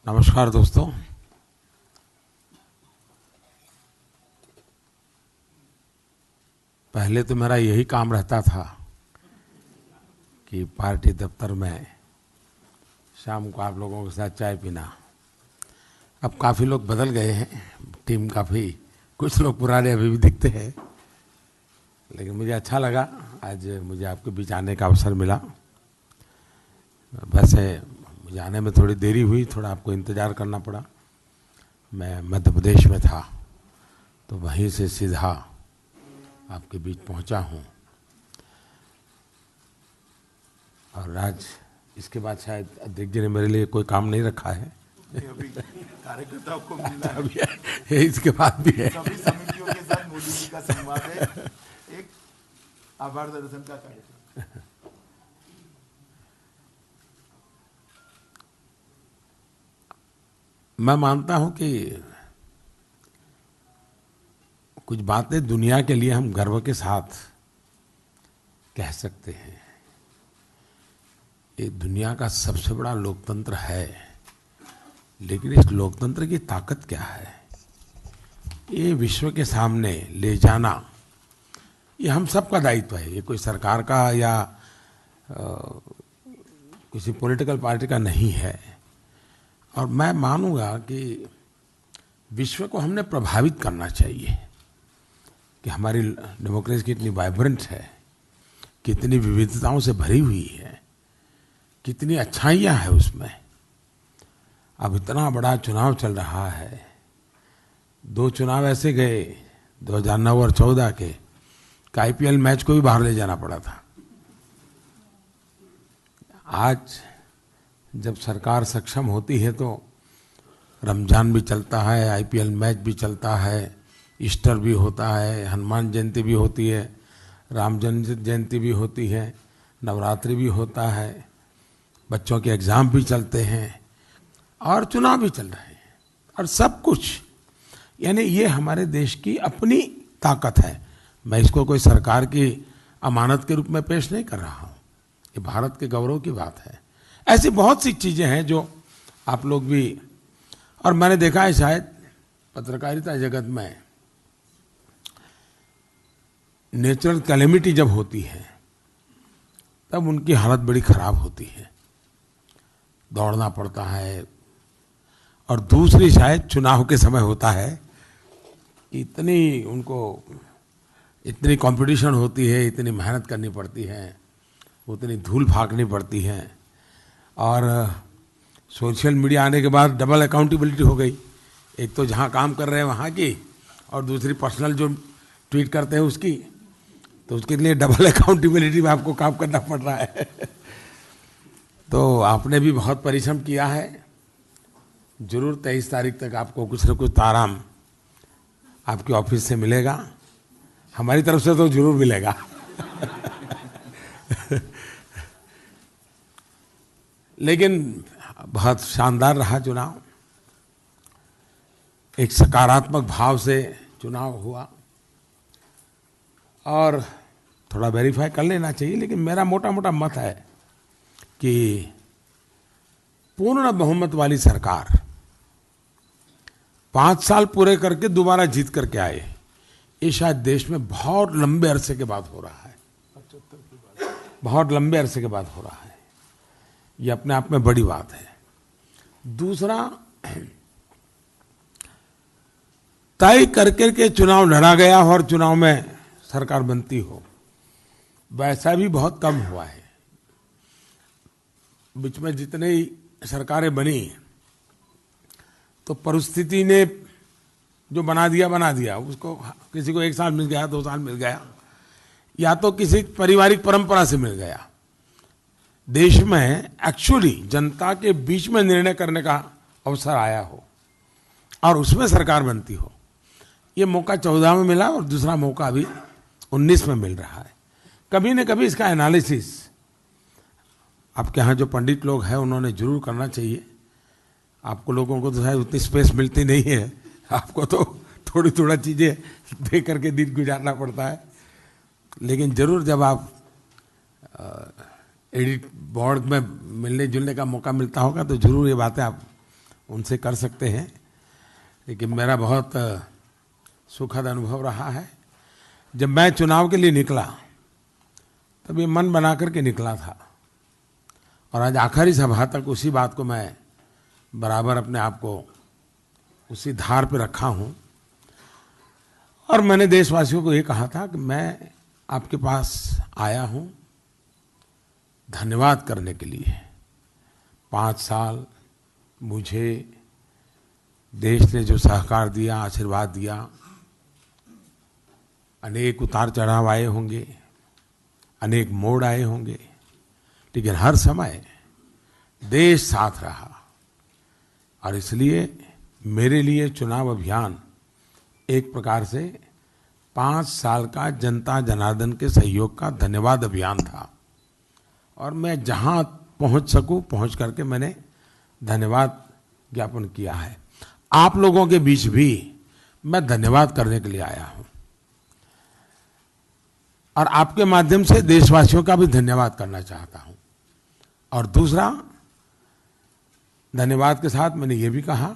नमस्कार दोस्तों। पहले तो मेरा यही काम रहता था कि पार्टी दफ्तर में शाम को आप लोगों के साथ चाय पीना। अब काफ़ी लोग बदल गए हैं, टीम काफ़ी, कुछ लोग पुराने अभी भी दिखते हैं, लेकिन मुझे अच्छा लगा आज मुझे आपके बीच आने का अवसर मिला। वैसे मुझे आने में थोड़ी देरी हुई, थोड़ा आपको इंतज़ार करना पड़ा। मैं मध्य प्रदेश में था तो वहीं से सीधा आपके बीच पहुंचा हूं, और आज इसके बाद शायद अध्यक्ष जी ने मेरे लिए कोई काम नहीं रखा है। अभी कार्यकर्ताओं को मिलना है, इसके बाद भी है। सभी समितियों के साथ मोदी जी का संवाद है, एक आभार दर्शन का कार्यक्रम। मैं मानता हूं कि कुछ बातें दुनिया के लिए हम गर्व के साथ कह सकते हैं। ये दुनिया का सबसे बड़ा लोकतंत्र है, लेकिन इस लोकतंत्र की ताकत क्या है, ये विश्व के सामने ले जाना, ये हम सबका दायित्व है। ये कोई सरकार का या किसी पॉलिटिकल पार्टी का नहीं है। और मैं मानूंगा कि विश्व को हमने प्रभावित करना चाहिए कि हमारी डेमोक्रेसी कितनी वाइब्रेंट है, कितनी विविधताओं से भरी हुई है, कितनी अच्छाइयाँ हैं उसमें। अब इतना बड़ा चुनाव चल रहा है, 2 चुनाव ऐसे गए 2009 और 2014 के, आईपीएल मैच को भी बाहर ले जाना पड़ा था। आज जब सरकार सक्षम होती है तो रमजान भी चलता है, आईपीएल मैच भी चलता है, ईस्टर भी होता है, हनुमान जयंती भी होती है, राम जयंती भी होती है, नवरात्रि भी होता है, बच्चों के एग्ज़ाम भी चलते हैं और चुनाव भी चल रहे हैं, और सब कुछ, यानी ये हमारे देश की अपनी ताकत है। मैं इसको कोई सरकार की अमानत के रूप में पेश नहीं कर रहा हूँ, ये भारत के गौरव की बात है। ऐसी बहुत सी चीज़ें हैं जो आप लोग भी, और मैंने देखा है शायद पत्रकारिता जगत में नेचुरल कैलेमिटी जब होती है तब उनकी हालत बड़ी ख़राब होती है, दौड़ना पड़ता है। और दूसरी शायद चुनाव के समय होता है, इतनी उनको इतनी कंपटीशन होती है, इतनी मेहनत करनी पड़ती है, उतनी धूल फाकनी पड़ती है, और सोशल मीडिया आने के बाद डबल अकाउंटेबिलिटी हो गई। एक तो जहाँ काम कर रहे हैं वहाँ की, और दूसरी पर्सनल जो ट्वीट करते हैं उसकी, तो उसके लिए डबल अकाउंटेबिलिटी में आपको काम करना पड़ रहा है। तो आपने भी बहुत परिश्रम किया है। जरूर 23 तारीख तक आपको कुछ न कुछ आराम आपके ऑफिस से मिलेगा, हमारी तरफ से तो जरूर मिलेगा। लेकिन बहुत शानदार रहा चुनाव, एक सकारात्मक भाव से चुनाव हुआ, और थोड़ा वेरीफाई कर लेना चाहिए, लेकिन मेरा मोटा मोटा मत है कि पूर्ण बहुमत वाली सरकार 5 साल पूरे करके दोबारा जीत करके आए, ये शायद देश में बहुत लंबे अरसे के बाद हो रहा है, बहुत लंबे अरसे के बाद हो रहा है। ये अपने आप में बड़ी बात है। दूसरा, तय करके के चुनाव लड़ा गया हो और चुनाव में सरकार बनती हो, वैसा भी बहुत कम हुआ है। बीच में जितनी सरकारें बनी तो परिस्थिति ने जो बना दिया, उसको किसी को 1 साल मिल गया, 2 साल मिल गया, या तो किसी पारिवारिक परंपरा से मिल गया। देश में एक्चुअली जनता के बीच में निर्णय करने का अवसर आया हो और उसमें सरकार बनती हो, ये मौका 14 में मिला और दूसरा मौका अभी 19 में मिल रहा है। कभी न कभी इसका एनालिसिस आपके यहाँ जो पंडित लोग हैं उन्होंने जरूर करना चाहिए। आपको लोगों को तो शायद उतनी स्पेस मिलती नहीं है, आपको तो थोड़ा चीज़ें दे करके दिन गुजारना पड़ता है। लेकिन जरूर जब आप एडिट बोर्ड में मिलने जुलने का मौका मिलता होगा तो जरूर ये बातें आप उनसे कर सकते हैं, लेकिन मेरा बहुत सुखद अनुभव रहा है। जब मैं चुनाव के लिए निकला तब ये मन बना करके निकला था, और आज आखिरी सभा तक उसी बात को मैं बराबर अपने आप को उसी धार पे रखा हूँ। और मैंने देशवासियों को ये कहा था कि मैं आपके पास आया हूँ धन्यवाद करने के लिए। 5 साल मुझे देश ने जो सहकार दिया, आशीर्वाद दिया, अनेक उतार चढ़ाव आए होंगे, अनेक मोड़ आए होंगे, लेकिन हर समय देश साथ रहा। और इसलिए मेरे लिए चुनाव अभियान एक प्रकार से 5 साल का जनता जनार्दन के सहयोग का धन्यवाद अभियान था। और मैं जहां पहुंच सकूं पहुंच करके मैंने धन्यवाद ज्ञापन किया है। आप लोगों के बीच भी मैं धन्यवाद करने के लिए आया हूं, और आपके माध्यम से देशवासियों का भी धन्यवाद करना चाहता हूं। और दूसरा, धन्यवाद के साथ मैंने ये भी कहा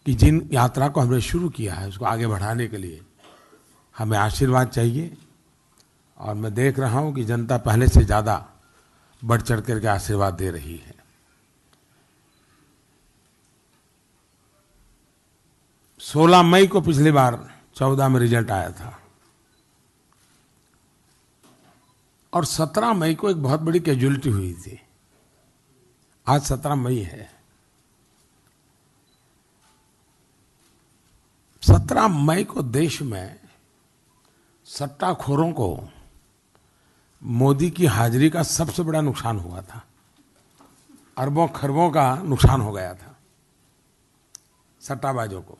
कि जिन यात्रा को हमने शुरू किया है उसको आगे बढ़ाने के लिए हमें आशीर्वाद चाहिए। और मैं देख रहा हूं कि जनता पहले से ज्यादा बढ़ चढ़ करके आशीर्वाद दे रही है। 16 मई को पिछली बार 14 में रिजल्ट आया था, और 17 मई को एक बहुत बड़ी कैजुअलिटी हुई थी। आज 17 मई है। 17 मई को देश में सट्टाखोरों को मोदी की हाजिरी का सबसे बड़ा नुकसान हुआ था। अरबों खरबों का नुकसान हो गया था सट्टाबाजों को।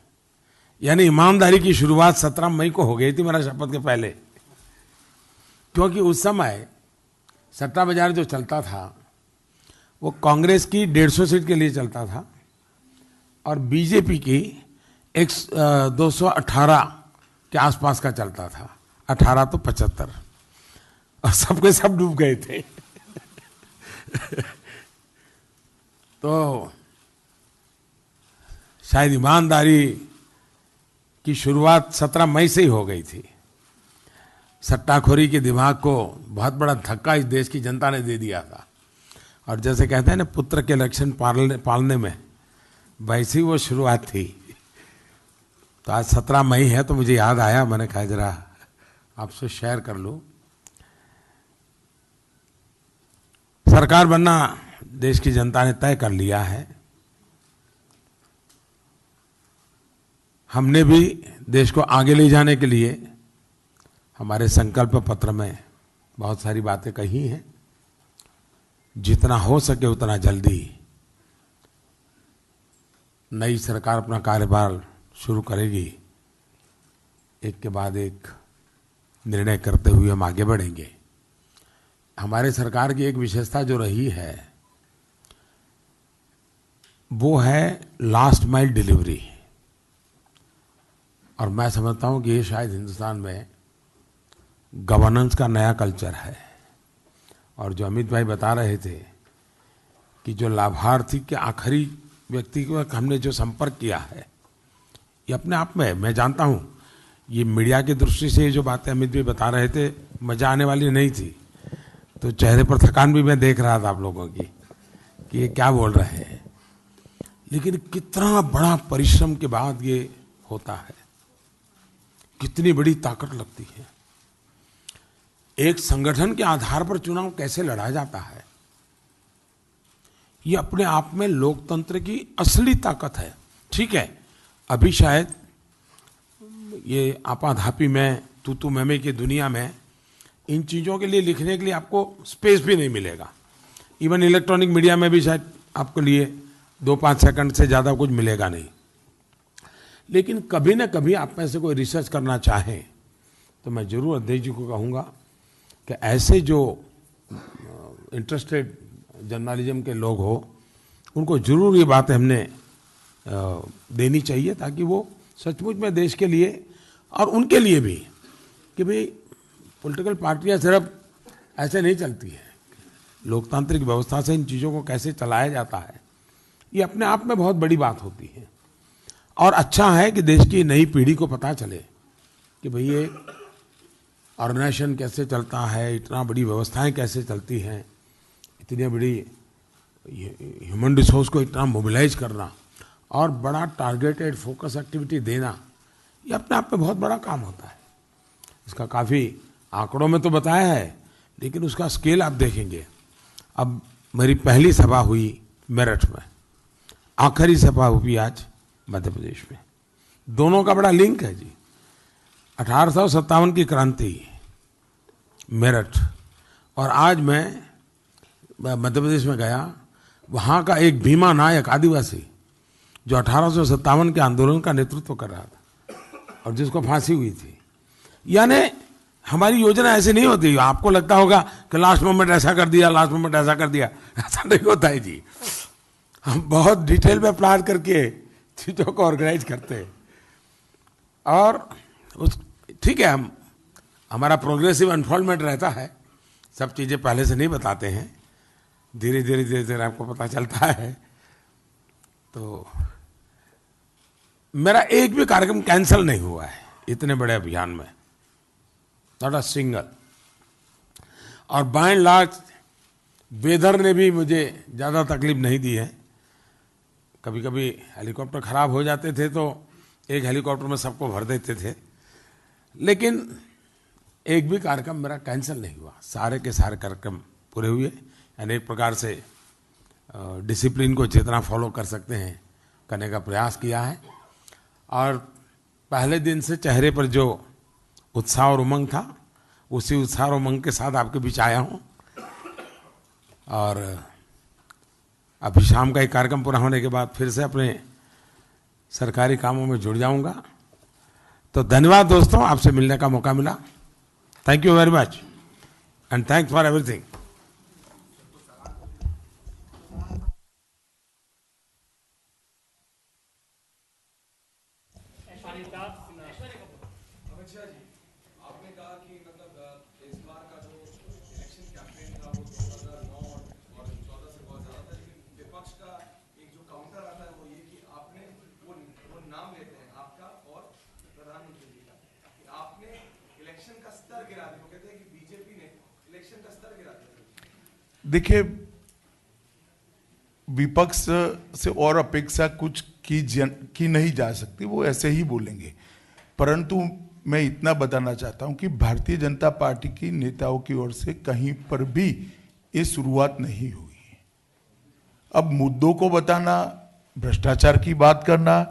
यानी ईमानदारी की शुरुआत 17 मई को हो गई थी, मेरा शपथ के पहले। क्योंकि उस समय सट्टा बाजार जो चलता था वो कांग्रेस की 150 सीट के लिए चलता था, और बीजेपी की 218 के आसपास का चलता था। 18 तो 75, और सबके सब डूब गए थे। तो शायद ईमानदारी की शुरुआत 17 मई से ही हो गई थी। सट्टाखोरी के दिमाग को बहुत बड़ा धक्का इस देश की जनता ने दे दिया था। और जैसे कहते हैं ना, पुत्र के लक्षण पालने में, वैसी वो शुरुआत थी। तो आज 17 मई है तो मुझे याद आया, मैंने कहा जरा आपसे शेयर कर लूं। सरकार बनना देश की जनता ने तय कर लिया है। हमने भी देश को आगे ले जाने के लिए हमारे संकल्प पत्र में बहुत सारी बातें कही हैं। जितना हो सके उतना जल्दी नई सरकार अपना कार्यभार शुरू करेगी। एक के बाद एक निर्णय करते हुए हम आगे बढ़ेंगे। हमारे सरकार की एक विशेषता जो रही है वो है लास्ट माइल डिलीवरी। और मैं समझता हूं कि ये शायद हिंदुस्तान में गवर्नेंस का नया कल्चर है। और जो अमित भाई बता रहे थे कि जो लाभार्थी के आखिरी व्यक्ति को हमने जो संपर्क किया है, ये अपने आप में, मैं जानता हूं ये मीडिया की दृष्टि से जो बातें अमित भाई बता रहे थे मजा आने वाली नहीं थी। तो चेहरे पर थकान भी मैं देख रहा था आप लोगों की कि ये क्या बोल रहे हैं, लेकिन कितना बड़ा परिश्रम के बाद ये होता है, कितनी बड़ी ताकत लगती है। एक संगठन के आधार पर चुनाव कैसे लड़ा जाता है, ये अपने आप में लोकतंत्र की असली ताकत है। ठीक है, अभी शायद ये आपाधापी में, तू मैमे की दुनिया में इन चीजों के लिए लिखने के लिए आपको स्पेस भी नहीं मिलेगा। इवन इलेक्ट्रॉनिक मीडिया में भी शायद आपके लिए 2-5 सेकंड से ज्यादा कुछ मिलेगा नहीं। लेकिन कभी ना कभी आप में से कोई रिसर्च करना चाहे तो मैं जरूर अध्यक्ष जी को कहूँगा कि ऐसे जो इंटरेस्टेड जर्नलिज्म के लोग हो उनको जरूर ये बातें हमने देनी चाहिए, ताकि वो सचमुच में देश के लिए और उनके लिए भी कि भाई पॉलिटिकल पार्टियां सिर्फ ऐसे नहीं चलती है। लोकतांत्रिक व्यवस्था से इन चीज़ों को कैसे चलाया जाता है ये अपने आप में बहुत बड़ी बात होती है। और अच्छा है कि देश की नई पीढ़ी को पता चले कि भाई ये ऑर्गेनाइजेशन कैसे चलता है, इतना बड़ी व्यवस्थाएं कैसे चलती हैं, इतनी बड़ी ह्यूमन रिसोर्स को इतना मोबिलाइज करना और बड़ा टारगेटेड फोकस एक्टिविटी देना, ये अपने आप में बहुत बड़ा काम होता है। इसका काफ़ी आंकड़ों में तो बताया है, लेकिन उसका स्केल आप देखेंगे। अब मेरी पहली सभा हुई मेरठ में, आखिरी सभा हुई आज मध्य प्रदेश में। दोनों का बड़ा लिंक है जी। 1857 की क्रांति मेरठ, और आज मैं मध्य प्रदेश में गया, वहाँ का एक भीमा नायक आदिवासी जो 1857 के आंदोलन का नेतृत्व कर रहा था और जिसको फांसी हुई थी। यानी हमारी योजना ऐसे नहीं होती। आपको लगता होगा कि लास्ट मोमेंट ऐसा कर दिया, लास्ट मोमेंट ऐसा कर दिया, ऐसा नहीं होता है जी। हम बहुत डिटेल में प्लान करके चीज़ों को ऑर्गेनाइज करते हैं। और उस ठीक है, हमारा प्रोग्रेसिव अनफोल्डमेंट रहता है, सब चीज़ें पहले से नहीं बताते हैं, धीरे धीरे धीरे धीरे आपको पता चलता है। तो मेरा एक भी कार्यक्रम कैंसिल नहीं हुआ है इतने बड़े अभियान में, नॉट अ सिंगल। और बाय एंड लार्ज वेदर ने भी मुझे ज़्यादा तकलीफ नहीं दी है। कभी कभी हेलीकॉप्टर खराब हो जाते थे तो एक हेलीकॉप्टर में सबको भर देते थे, लेकिन एक भी कार्यक्रम मेरा कैंसिल नहीं हुआ। सारे के सारे कार्यक्रम पूरे हुए। यानी एक प्रकार से डिसिप्लिन को जितना फॉलो कर सकते हैं करने का प्रयास किया है। और पहले दिन से चेहरे पर जो उत्साह और उमंग था, उसी उत्साह और उमंग के साथ आपके बीच आया हूँ। और अभी शाम का एक कार्यक्रम पूरा होने के बाद फिर से अपने सरकारी कामों में जुड़ जाऊंगा। तो धन्यवाद दोस्तों, आपसे मिलने का मौका मिला। Thank you very much and thanks for everything. देखिए, विपक्ष से और अपेक्षा कुछ की नहीं जा सकती, वो ऐसे ही बोलेंगे। परंतु मैं इतना बताना चाहता हूं कि भारतीय जनता पार्टी की नेताओं की ओर से कहीं पर भी ये शुरुआत नहीं हुई है। अब मुद्दों को बताना, भ्रष्टाचार की बात करना,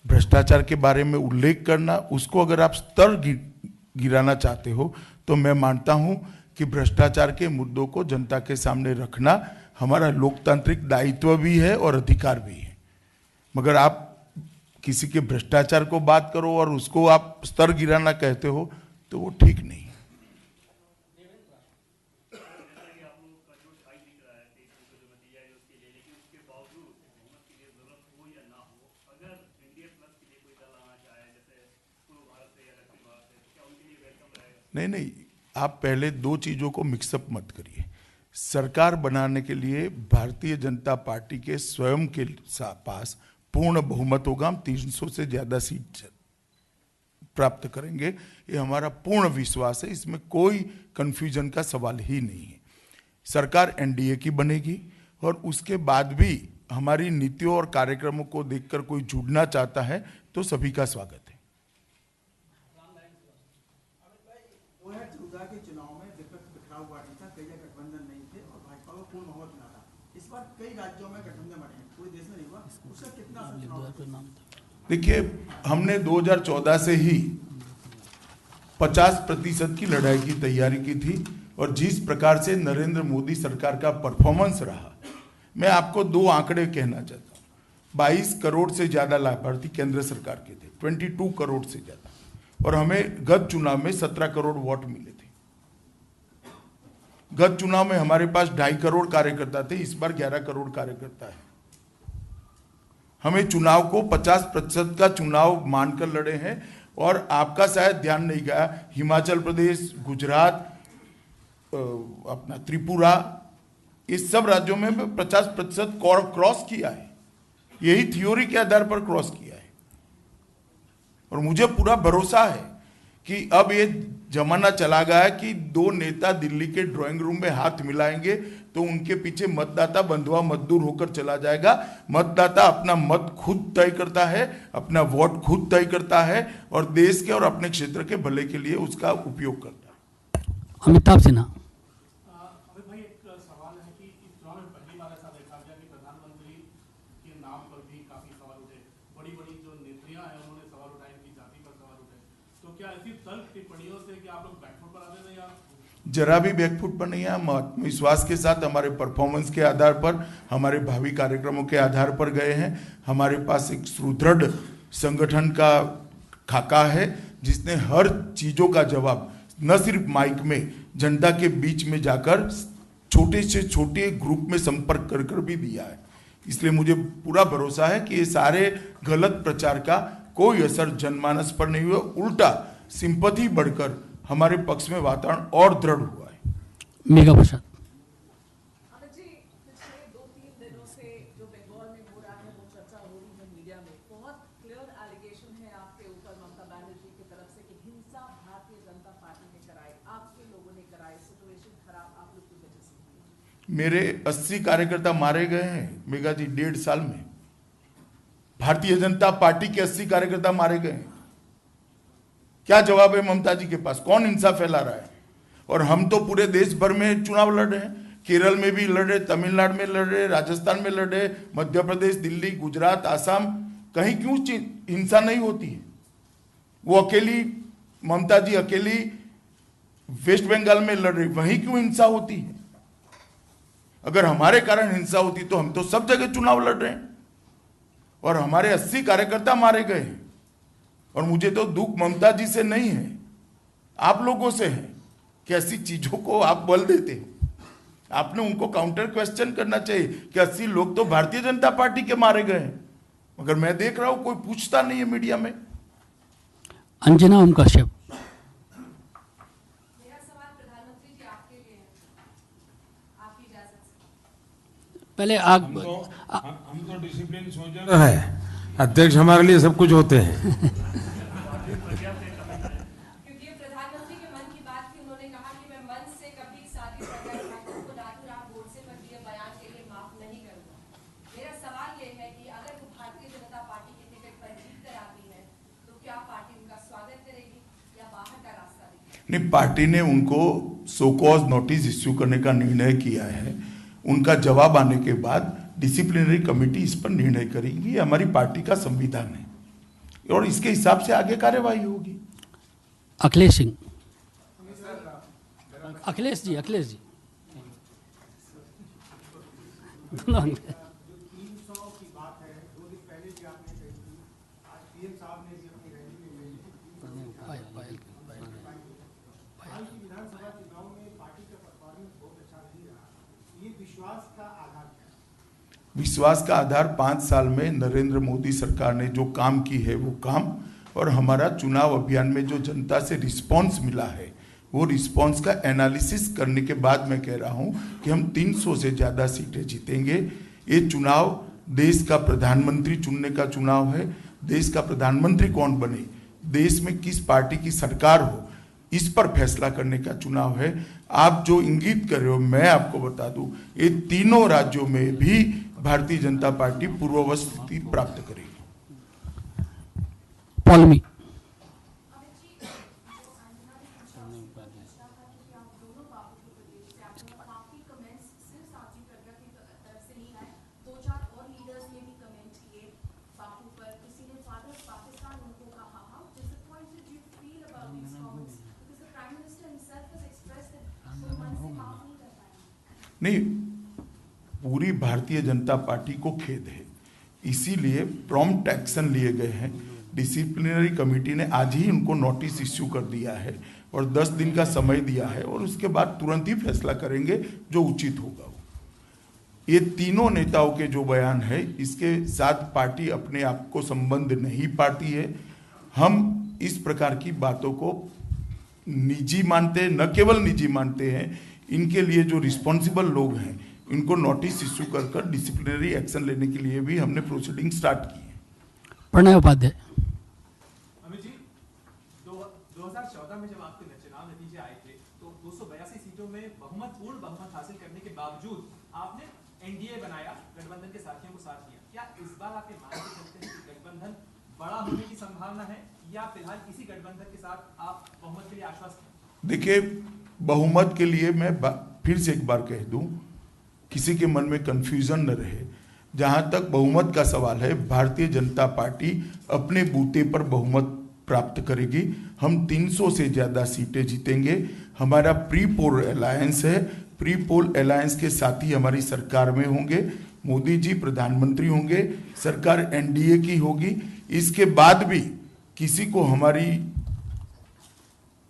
भ्रष्टाचार के बारे में उल्लेख करना, उसको अगर आप स्तर गिराना चाहते हो तो मैं मानता हूं कि भ्रष्टाचार के मुद्दों को जनता के सामने रखना हमारा लोकतांत्रिक दायित्व भी है और अधिकार भी है। मगर आप किसी के भ्रष्टाचार को बात करो और उसको आप स्तर गिराना कहते हो तो वो ठीक नहीं। नहीं नहीं, आप पहले दो चीजों को मिक्सअप मत करिए। सरकार बनाने के लिए भारतीय जनता पार्टी के स्वयं के पास पूर्ण बहुमत होगा। हम 300 से ज्यादा सीट प्राप्त करेंगे, ये हमारा पूर्ण विश्वास है। इसमें कोई कंफ्यूजन का सवाल ही नहीं है। सरकार एनडीए की बनेगी और उसके बाद भी हमारी नीतियों और कार्यक्रमों को देखकर कोई जुड़ना चाहता है तो सभी का स्वागत है। के चुनाव में विपक्ष बिखरा हुआ नहीं था, कई गठबंधन नहीं थे और भाजपा को पूर्ण बहुमत मिला था। इस बार कई राज्यों में गठबंधन बने हैं, पूरे देश में नहीं हुआ, उसका कितना असर चुनाव? देखिए, हमने 2014 से ही 50% की लड़ाई की तैयारी की थी और जिस प्रकार से नरेंद्र मोदी सरकार का परफॉर्मेंस रहा, मैं आपको दो आंकड़े कहना चाहता हूँ। 22 करोड़ से ज्यादा लाभार्थी केंद्र सरकार के थे, 22 करोड़ से ज्यादा, और हमें गत चुनाव में 17 करोड़ वोट मिले थे। गत चुनाव में हमारे पास 2.5 करोड़ कार्यकर्ता थे, इस बार 11 करोड़ कार्यकर्ता है। हमें चुनाव को 50% का चुनाव मानकर लड़े हैं। और आपका शायद ध्यान नहीं गया, हिमाचल प्रदेश, गुजरात, अपना त्रिपुरा, इस सब राज्यों में 50% क्रॉस किया है। यही थ्योरी के आधार पर क्रॉस किया है। और मुझे पूरा भरोसा है कि अब ये जमाना चला गया है कि दो नेता दिल्ली के ड्राइंग रूम में हाथ मिलाएंगे तो उनके पीछे मतदाता बंधुआ मजदूर होकर चला जाएगा। मतदाता अपना मत खुद तय करता है, अपना वोट खुद तय करता है और देश के और अपने क्षेत्र के भले के लिए उसका उपयोग करता है। अमिताभ सिन्हा। अमित भाई, एक सवाल है कि इस चुनाव में पहली बार ऐसा देखा गया कि प्रधानमंत्री के नाम पर भी काफी सवाल उठे। बड़ी बड़ी जो नेत्रियां हैं उन्होंने सवाल उठाए, उनकी जाति पर सवाल उठे। तो क्या ऐसी तल्ख टिप्पणियों से कि आप लोग बैकफुट पर आते थे या जरा भी बैकफुट पर नहीं है। हम आत्मविश्वास के साथ हमारे परफॉर्मेंस के आधार पर, हमारे भावी कार्यक्रमों के आधार पर गए हैं। हमारे पास एक सुदृढ़ संगठन का खाका है जिसने हर चीजों का जवाब न सिर्फ माइक में, जनता के बीच में जाकर छोटे से छोटे ग्रुप में संपर्क कर कर भी दिया है। इसलिए मुझे पूरा भरोसा है कि ये सारे गलत प्रचार का कोई असर जनमानस पर नहीं हुआ, उल्टा सिंपैथी बढ़कर हमारे पक्ष में वातावरण और दृढ़ हुआ है। मेघा प्रसाद। अमित जी, पिछले 2-3 दिनों से जो बंगाल में हो रहा है वो चर्चा हो रही है मीडिया में। बहुत क्लियर एलिगेशन है आपके ऊपर ममता बनर्जी की तरफ से कि हिंसा भारतीय जनता पार्टी ने कराई, आपके लोगों ने कराई, सिचुएशन खराब आप लोग की वजह से। मेरे 80 कार्यकर्ता मारे गए हैं मेघा जी 1.5 साल में। भारतीय जनता पार्टी के 80 कार्यकर्ता मारे गए हैं। क्या जवाब है ममता जी के पास? कौन हिंसा फैला रहा है? और हम तो पूरे देश भर में चुनाव लड़ रहे हैं। केरल में भी लड़ रहे, तमिलनाडु में लड़ रहे, राजस्थान में लड़ रहे, मध्य प्रदेश, दिल्ली, गुजरात, आसाम। कहीं क्यों हिंसा नहीं होती है? वो अकेली ममता जी अकेली वेस्ट बंगाल में लड़ रही, वहीं क्यों हिंसा होती है? अगर हमारे कारण हिंसा होती तो हम तो सब जगह चुनाव लड़ रहे हैं। और हमारे 80 कार्यकर्ता मारे गए हैं। और मुझे तो दुख ममता जी से नहीं है, आप लोगों से है कि ऐसी चीजों को आप बल देते हो। आपने उनको काउंटर क्वेश्चन करना चाहिए कि 80 लोग तो भारतीय जनता पार्टी के मारे गए हैं, मगर मैं देख रहा हूं कोई पूछता नहीं है मीडिया में। अंजना ओम कश्यप। मेरा सवाल प्रधानमंत्री जी आपके लिए है, आपकी इजाजत से। पहले हम तो डिसिप्लिन सोल्जर है, अध्यक्ष हमारे लिए सब कुछ होते हैं। क्योंकि प्रधानमंत्री के मन की बात थी, उन्होंने कहा कि मैं मन से कभी साथी को लातूराम गोडसे पर दिए बयान के लिए माफ नहीं करूंगा। मेरा सवाल ये है कि अगर वो भारतीय जनता पार्टी के टिकट पर जीत कर आती है तो क्या पार्टी उनका स्वागत करेगी या बाहर का रास्ता देगी? नहीं, पार्टी ने उनको सो कॉज नोटिस इश्यू करने का निर्णय किया है। उनका जवाब आने के बाद डिसिप्लिनरी कमेटी इस पर निर्णय करेगी। ये हमारी पार्टी का संविधान है और इसके हिसाब से आगे कार्यवाही होगी। अखिलेश सिंह। अखिलेश जी। 300 की बात है, 2 दिन पहले भी आपने कही थी, आज पीएम साहब ने भी अपनी रैली में ले ली। हाल की विधानसभा चुनाव में पार्टी का परफॉर्मेंस बहुत अच्छा नहीं रहा, ये विश्वास का आधार क्या है? विश्वास का आधार 5 साल में नरेंद्र मोदी सरकार ने जो काम की है वो काम, और हमारा चुनाव अभियान में जो जनता से रिस्पांस मिला है वो रिस्पांस का एनालिसिस करने के बाद मैं कह रहा हूं कि हम 300 से ज्यादा सीटें जीतेंगे। ये चुनाव देश का प्रधानमंत्री चुनने का चुनाव है। देश का प्रधानमंत्री कौन बने, देश में किस पार्टी की सरकार हो, इस पर फैसला करने का चुनाव है। आप जो इंगित कर रहे हो, मैं आपको बता दूं, ये तीनों राज्यों में भी भारतीय जनता पार्टी पूर्ववत स्थिति प्राप्त करेगी। पॉलमी। नहीं, पूरी भारतीय जनता पार्टी को खेद है, इसीलिए प्रॉम्प्ट एक्शन लिए गए हैं। डिसिप्लिनरी कमेटी ने आज ही उनको नोटिस इश्यू कर दिया है और 10 दिन का समय दिया है और उसके बाद तुरंत ही फैसला करेंगे जो उचित होगा। ये तीनों नेताओं के जो बयान है, इसके साथ पार्टी अपने आप को संबंध नहीं पाती है। हम इस प्रकार की बातों को निजी मानते हैं, न केवल निजी मानते हैं, इनके लिए जो रिस्पॉन्सिबल लोग हैं इनको नोटिस इश्यू कर डिसिप्लिनरी एक्शन लेने के लिए भी हमने प्रोसीडिंग स्टार्ट की है। प्रणय उपाध्याय। अमित जी, 2014 में जब आपके चुनाव नतीजे आए थे तो 282 सीटों में पूर्ण बहुमत हासिल करने के बावजूद आपने एनडीए बनाया, गठबंधन के साथियों को साथ लिया। क्या इस बार आपके मान के चलते हैं कि गठबंधन बड़ा होने की संभावना है या फिलहाल इसी गठबंधन के साथ आप बहुमत के लिए आश्वस्त हैं? देखिए, बहुमत के लिए मैं फिर से एक बार कह दूं, किसी के मन में कंफ्यूजन न रहे। जहां तक बहुमत का सवाल है, भारतीय जनता पार्टी अपने बूते पर बहुमत प्राप्त करेगी। हम 300 से ज्यादा सीटें जीतेंगे। हमारा प्री पोल अलायंस है, प्री पोल अलायंस के साथी हमारी सरकार में होंगे, मोदी जी प्रधानमंत्री होंगे, सरकार एनडीए की होगी। इसके बाद भी किसी को हमारी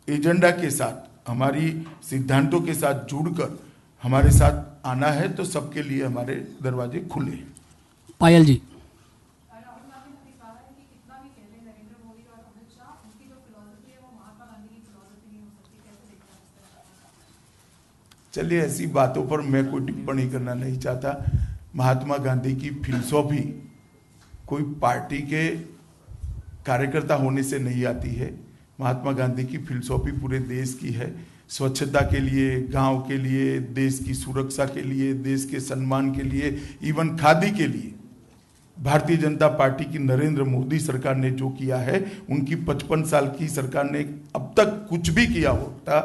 एजेंडा के साथ, हमारी सिद्धांतों के साथ जुड़कर हमारे साथ आना है तो सबके लिए हमारे दरवाजे खुले हैं। पायल जी। राहुल गांधी ने कहा है कि कितना भी कह लें नरेंद्र मोदी और अमित शाह, उनकी जो फिलॉसफी है वो महात्मा गांधी की फिलॉसफी नहीं हो सकती। कैसे देखते हैं इस तरह? चलिए, ऐसी बातों पर मैं कोई टिप्पणी करना नहीं चाहता। महात्मा गांधी की फिलॉसफी कोई पार्टी के कार्यकर्ता होने से नहीं आती है। महात्मा गांधी की फिलॉसफी पूरे देश की है, स्वच्छता के लिए, गांव के लिए, देश की सुरक्षा के लिए, देश के सम्मान के लिए, इवन खादी के लिए। भारतीय जनता पार्टी की नरेंद्र मोदी सरकार ने जो किया है, उनकी 55 साल की सरकार ने अब तक कुछ भी किया होता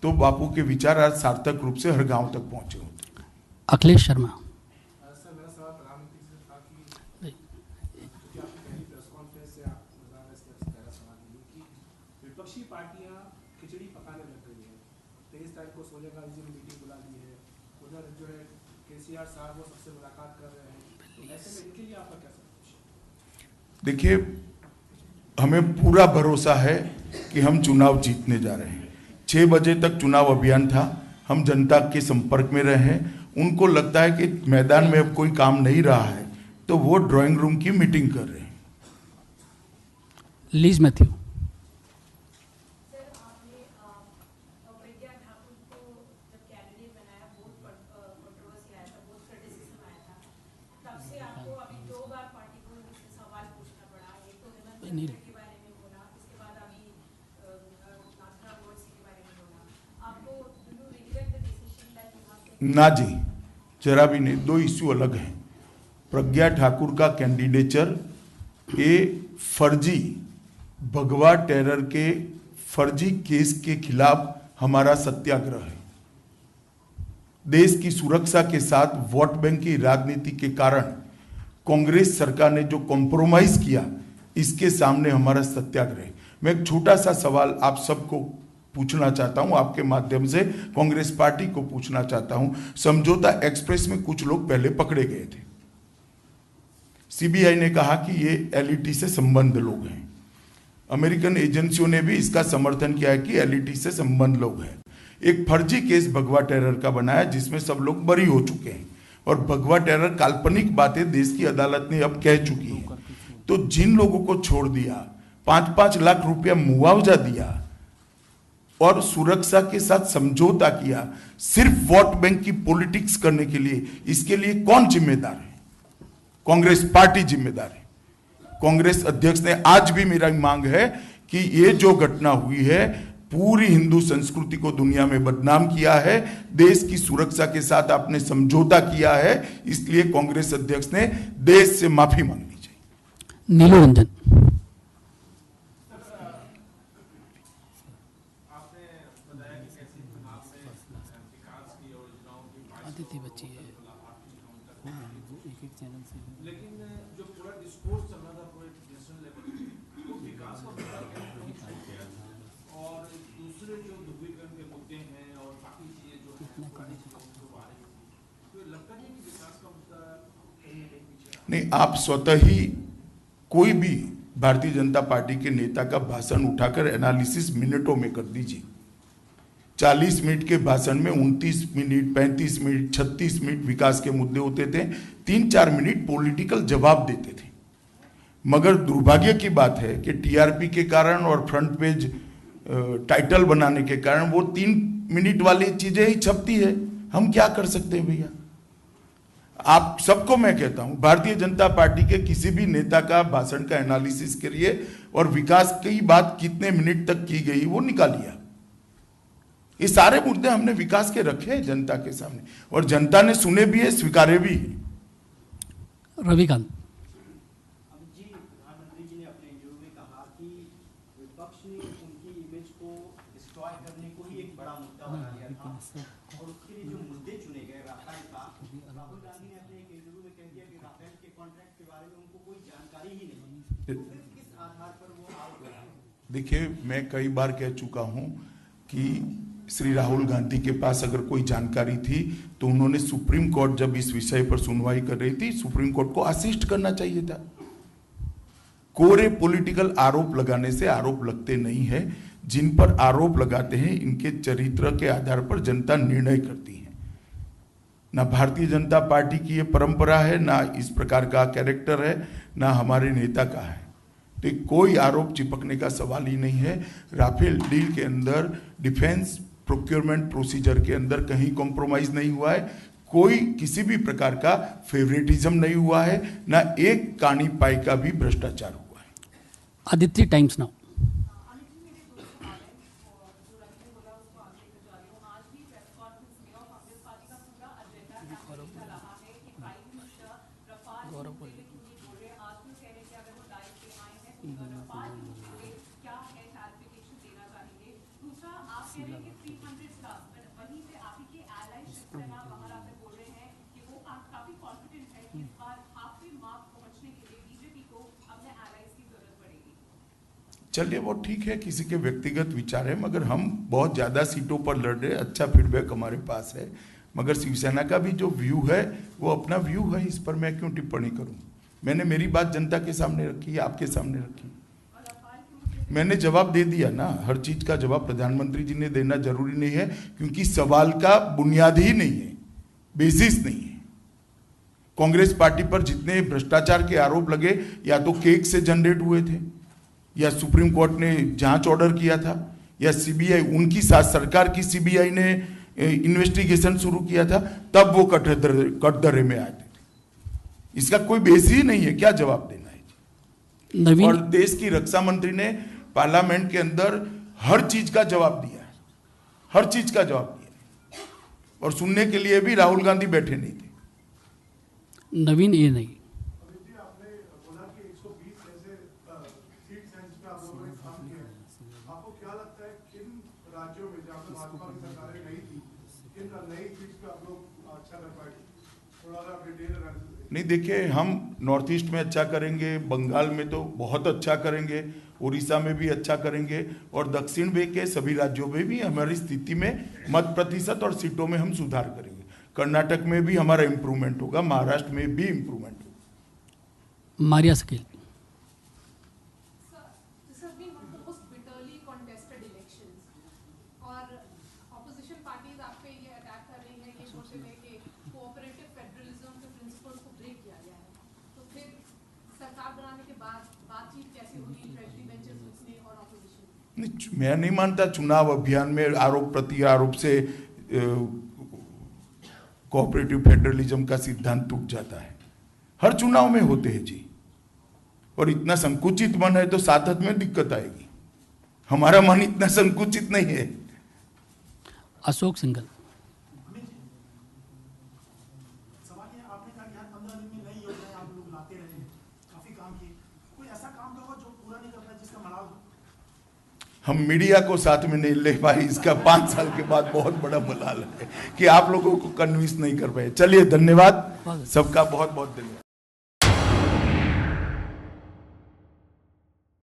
तो बापू के विचार आज सार्थक रूप से हर गांव तक पहुंचे होते। अखिलेश शर्मा। सर, मेरा सवाल प्रधानमंत्री से था कि क्योंकि आपकी पहली प्रेस कॉन्फ्रेंस से आप पहला सवाल ये कि विपक्षी पार्टियां खिचड़ी पकाने लग गई है। 23 तारीख को सोनिया गांधी जी ने मीटिंग बुला ली है, उधर जो है केसीआर साहब वो सबसे मुलाकात कर रहे हैं, तो ऐसे में इनके लिए आपका क्या सर? देखिए, हमें पूरा भरोसा है कि हम चुनाव जीतने जा रहे हैं। 6 बजे तक चुनाव अभियान था, हम जनता के संपर्क में रहे हैं। उनको लगता है कि मैदान में अब कोई काम नहीं रहा है तो वो ड्राइंग रूम की मीटिंग कर रहे हैं। Lease Matthew. सर, आपने प्रज्ञा ठाकुर को जब कैंडिडेट बनाया, बहुत कंट्रोवर्सी आया था, बहुत क्रिटिसिज्म आया था। तब से आपको अभी 2 बार पार्टी को इससे सवाल पूछना पड़ा। एक तो हेमंत करकरे के बारे में बोला, इसके बाद अभी नाथुराम गोडसे के बारे में बोला। आपको do you regret the decision that you have taken? ना जी, जरा भी नहीं। 2 इश्यू अलग हैं। प्रज्ञा ठाकुर का कैंडिडेचर ये फर्जी भगवा टेरर के फर्जी केस के खिलाफ हमारा सत्याग्रह है। देश की सुरक्षा के साथ वोट बैंक की राजनीति के कारण कांग्रेस सरकार ने जो कॉम्प्रोमाइज किया, इसके सामने हमारा सत्याग्रह है। मैं एक छोटा सा सवाल आप सबको पूछना चाहता हूं, आपके माध्यम से कांग्रेस पार्टी को पूछना चाहता हूं। समझौता एक्सप्रेस में कुछ लोग पहले पकड़े गए थे। सीबीआई ने कहा कि ये एलईटी से संबंध लोग हैं। अमेरिकन एजेंसियों ने भी इसका समर्थन किया है कि एलईटी से संबंध लोग हैं। एक फर्जी केस भगवा टेरर का बनाया जिसमें सब लोग बरी हो चुके हैं, और भगवा टेरर काल्पनिक बातें देश की अदालत ने अब कह चुकी है। तो जिन लोगों को छोड़ दिया, 5-5 लाख रुपया मुआवजा दिया और सुरक्षा के साथ समझौता किया सिर्फ वोट बैंक की पॉलिटिक्स करने के लिए, इसके लिए कौन जिम्मेदार है? कांग्रेस पार्टी जिम्मेदार है। कांग्रेस अध्यक्ष ने, आज भी मेरा मांग है कि ये जो घटना हुई है पूरी हिंदू संस्कृति को दुनिया में बदनाम किया है, देश की सुरक्षा के साथ आपने समझौता किया है, इसलिए कांग्रेस अध्यक्ष ने देश से माफी मांगनी चाहिए। नीलू रंजन। आपने बताया कि कैसे चुनाव में विकास की योजनाओं की आदित्य बच्ची है। लेकिन जो पूरा डिस्कोर्स चल रहा था पूरे नेशनल लेवल पे, वो विकास का मुद्दा क्या है? और दूसरे जो ध्रुवीकरण के मुद्दे हैं और बाकी चीजें जो हैं पुरानी चीजें जो आ रही थी, तो लगता नहीं कि विकास का मुद्दा कहीं ना कहीं पीछे नहीं, आप स्वतः ही कोई भी भारतीय जनता पार्टी के नेता का भाषण उठाकर एनालिसिस मिनटों में कर दीजिए। 40 मिनट के भाषण में 29 मिनट, 35 मिनट, 36 मिनट विकास के मुद्दे होते थे, 3-4 मिनट पॉलिटिकल जवाब देते थे। मगर दुर्भाग्य की बात है कि टीआरपी के कारण और फ्रंट पेज टाइटल बनाने के कारण वो 3 मिनट वाली चीजें ही छपती है। हम क्या कर सकते हैं भैया? आप सबको मैं कहता हूं, भारतीय जनता पार्टी के किसी भी नेता का भाषण का एनालिसिस करिए और विकास की बात कितने मिनट तक की गई वो निकालिए। ये सारे मुद्दे हमने विकास के रखे हैं जनता के सामने और जनता ने सुने भी है, स्वीकारे भी है। रविकांत। जी, प्रधानमंत्री जी ने अपने इंटरव्यू में कहा कि विपक्ष ने उनकी इमेज को डिस्ट्रॉय करने को ही एक बड़ा मुद्दा बना लिया था और उसके लिए जो मुद्दे चुने गए राफेल का, राहुल गांधी ने अपने एक इंटरव्यू में कह दिया कि राफेल के कॉन्ट्रैक्ट के बारे में उनको कोई जानकारी ही नहीं। तो फिर किस आधार पर वो आरोप लगाए? देखिए, मैं कई बार कह चुका हूं कि श्री राहुल गांधी के पास अगर कोई जानकारी थी तो उन्होंने सुप्रीम कोर्ट जब इस विषय पर सुनवाई कर रही थी, सुप्रीम कोर्ट को असिस्ट करना चाहिए था। कोरे पॉलिटिकल आरोप लगाने से आरोप लगते नहीं है। जिन पर आरोप लगाते हैं इनके चरित्र के आधार पर जनता निर्णय करती है। ना भारतीय जनता पार्टी की ये परंपरा है, ना इस प्रकार का कैरेक्टर है, ना हमारे नेता का है। तो कोई आरोप चिपकने का सवाल ही नहीं है। राफेल डील के अंदर डिफेंस प्रोक्योरमेंट प्रोसीजर के अंदर कहीं कॉम्प्रोमाइज नहीं हुआ है, कोई किसी भी प्रकार का फेवरेटिज्म नहीं हुआ है, ना एक कानी पाई का भी भ्रष्टाचार हुआ है। Aditya times now. चलिए वो ठीक है, किसी के व्यक्तिगत विचार है, मगर हम बहुत ज्यादा सीटों पर लड़ रहे हैं, अच्छा फीडबैक हमारे पास है। मगर शिवसेना का भी जो व्यू है वो अपना व्यू है, इस पर मैं क्यों टिप्पणी करूं? मैंने मेरी बात जनता के सामने रखी, आपके सामने रखी, मैंने जवाब दे दिया ना। हर चीज का जवाब प्रधानमंत्री जी ने देना जरूरी नहीं है, क्योंकि सवाल का बुनियाद ही नहीं है, बेसिस नहीं है। कांग्रेस पार्टी पर जितने भ्रष्टाचार के आरोप लगे या तो केक से जनरेट हुए थे, या सुप्रीम कोर्ट ने जांच ऑर्डर किया था, या सीबीआई, उनकी साथ सरकार की सीबीआई ने इन्वेस्टिगेशन शुरू किया था, तब वो कटघरे में आए थे। इसका कोई बेस ही नहीं है, क्या जवाब देना है? नवीन। और देश की रक्षा मंत्री ने पार्लियामेंट के अंदर हर चीज का जवाब दिया, हर चीज का जवाब दिया, और सुनने के लिए भी राहुल गांधी बैठे नहीं थे। नवीन ए नहीं। नहीं, देखिए, हम नॉर्थ ईस्ट में अच्छा करेंगे, बंगाल में तो बहुत अच्छा करेंगे, उड़ीसा में भी अच्छा करेंगे, और दक्षिण में के सभी राज्यों में भी हमारी स्थिति में मत प्रतिशत और सीटों में हम सुधार करेंगे। कर्नाटक में भी हमारा इंप्रूवमेंट होगा, महाराष्ट्र में भी इंप्रूवमेंट होगा। मारिया सकेल। मैं नहीं मानता चुनाव अभियान में आरोप प्रति आरोप से कोऑपरेटिव फेडरलिज्म का सिद्धांत टूट जाता है। हर चुनाव में होते हैं जी, और इतना संकुचित मन है तो साथ में दिक्कत आएगी। हमारा मन इतना संकुचित नहीं है। अशोक सिंघल। सवाल ये, आपने कहा कि हर 15 दिन में नई योजनाएं आप लोग लाते रहे हैं, काफी काम किए, कोई ऐसा काम तो हो जो पूरा नहीं कर पाए, जिसका मलाल हो? हम मीडिया को साथ में नहीं ले पाए, इसका 5 साल के बाद बहुत बड़ा मलाल है कि आप लोगों को कन्विंस नहीं कर पाए। चलिए, धन्यवाद सबका, बहुत बहुत धन्यवाद।